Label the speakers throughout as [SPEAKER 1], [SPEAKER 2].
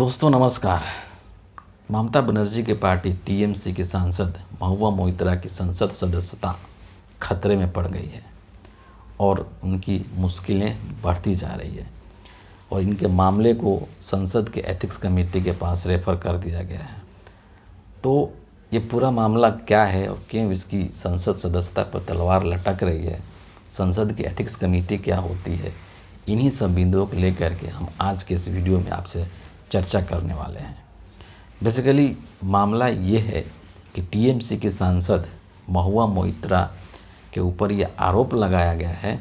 [SPEAKER 1] दोस्तों नमस्कार। ममता बनर्जी की पार्टी टीएमसी की सांसद महुआ मोइत्रा की संसद सदस्यता खतरे में पड़ गई है और उनकी मुश्किलें बढ़ती जा रही है और इनके मामले को संसद के एथिक्स कमेटी के पास रेफ़र कर दिया गया है। तो ये पूरा मामला क्या है और क्यों इसकी संसद सदस्यता पर तलवार लटक रही है, संसद की एथिक्स कमेटी क्या होती है, इन्हीं सब बिंदुओं को लेकर के हम आज के इस वीडियो में आपसे चर्चा करने वाले हैं। बेसिकली मामला ये है कि टीएमसी के सांसद महुआ मोइत्रा के ऊपर ये आरोप लगाया गया है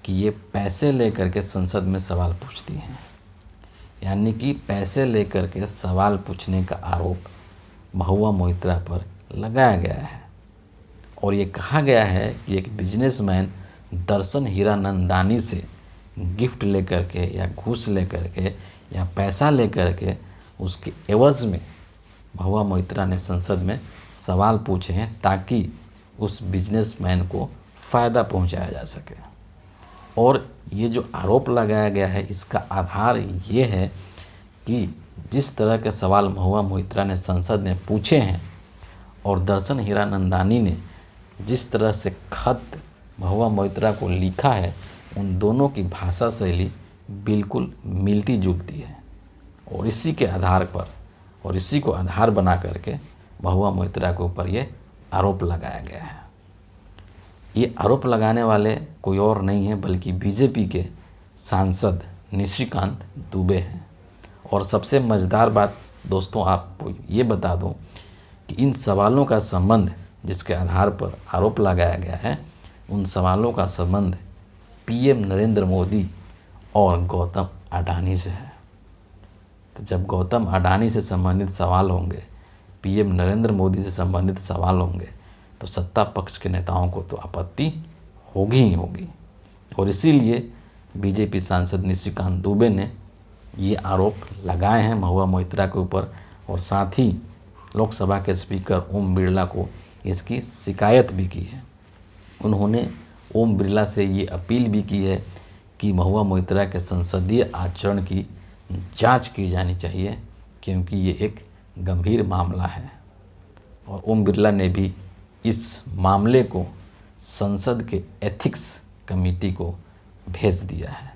[SPEAKER 1] कि ये पैसे लेकर के संसद में सवाल पूछती हैं, यानी कि पैसे लेकर के सवाल पूछने का आरोप महुआ मोइत्रा पर लगाया गया है। और ये कहा गया है कि एक बिजनेसमैन दर्शन हीरानंदानी से गिफ्ट लेकर के या घूस लेकर के या पैसा लेकर के उसके एवज़ में महुआ मोइत्रा ने संसद में सवाल पूछे हैं ताकि उस बिजनेसमैन को फ़ायदा पहुंचाया जा सके। और ये जो आरोप लगाया गया है इसका आधार ये है कि जिस तरह के सवाल महुआ मोइत्रा ने संसद में पूछे हैं और दर्शन हीरानंदानी ने जिस तरह से खत महुआ मोइत्रा को लिखा है, उन दोनों की भाषा शैली बिल्कुल मिलती जुलती है। और इसी के आधार पर और इसी को आधार बना करके महुआ मोइत्रा के ऊपर ये आरोप लगाया गया है। ये आरोप लगाने वाले कोई और नहीं है बल्कि बीजेपी के सांसद निशिकांत दुबे हैं। और सबसे मज़ेदार बात दोस्तों आपको ये बता दूं कि इन सवालों का संबंध जिसके आधार पर आरोप लगाया गया है, उन सवालों का संबंध पीएम नरेंद्र मोदी और गौतम अडानी से है। तो जब गौतम अडानी से संबंधित सवाल होंगे, पीएम नरेंद्र मोदी से संबंधित सवाल होंगे, तो सत्ता पक्ष के नेताओं को तो आपत्ति होगी ही होगी। और इसीलिए बीजेपी सांसद निशिकांत दुबे ने ये आरोप लगाए हैं महुआ मोइत्रा के ऊपर और साथ ही लोकसभा के स्पीकर ओम बिरला को इसकी शिकायत भी की है। उन्होंने ओम बिरला से ये अपील भी की है कि महुआ मोइत्रा के संसदीय आचरण की जांच की जानी चाहिए क्योंकि ये एक गंभीर मामला है। और ओम बिरला ने भी इस मामले को संसद के एथिक्स कमेटी को भेज दिया है।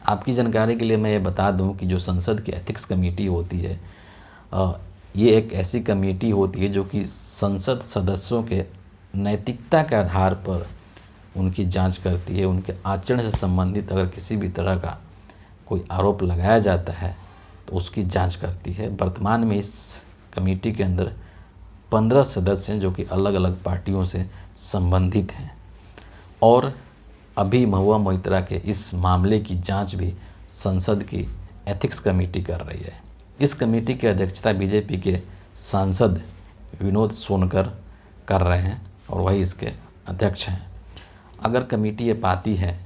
[SPEAKER 1] आपकी जानकारी के लिए मैं ये बता दूं कि जो संसद की एथिक्स कमेटी होती है, ये एक ऐसी कमेटी होती है जो कि संसद सदस्यों के नैतिकता के आधार पर उनकी जांच करती है। उनके आचरण से संबंधित अगर किसी भी तरह का कोई आरोप लगाया जाता है तो उसकी जांच करती है। वर्तमान में इस कमेटी के अंदर 15 सदस्य हैं जो कि अलग अलग पार्टियों से संबंधित हैं। और अभी महुआ मोइत्रा के इस मामले की जांच भी संसद की एथिक्स कमेटी कर रही है। इस कमेटी की अध्यक्षता बीजेपी के सांसद विनोद सोनकर कर रहे हैं और वही इसके अध्यक्ष हैं। अगर कमेटी ये पाती है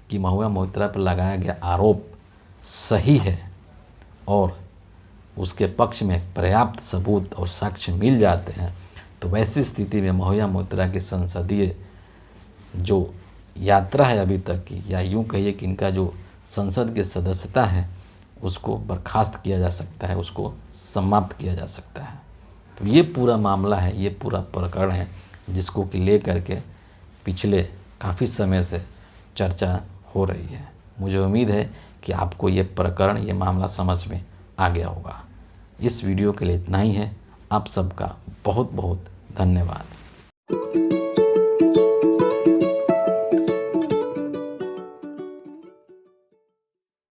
[SPEAKER 1] कि महुआ मोइत्रा पर लगाया गया आरोप सही है और उसके पक्ष में पर्याप्त सबूत और साक्ष्य मिल जाते हैं, तो वैसी स्थिति में महुआ मोइत्रा की संसदीय जो यात्रा है अभी तक की, या यूँ कहिए कि इनका जो संसद की सदस्यता है, उसको बर्खास्त किया जा सकता है, उसको समाप्त किया जा सकता है। तो ये पूरा मामला है, ये पूरा प्रकरण है जिसको कि ले करके पिछले काफ़ी समय से चर्चा हो रही है। मुझे उम्मीद है कि आपको ये प्रकरण, ये मामला समझ में आ गया होगा। इस वीडियो के लिए इतना ही है। आप सबका बहुत बहुत धन्यवाद।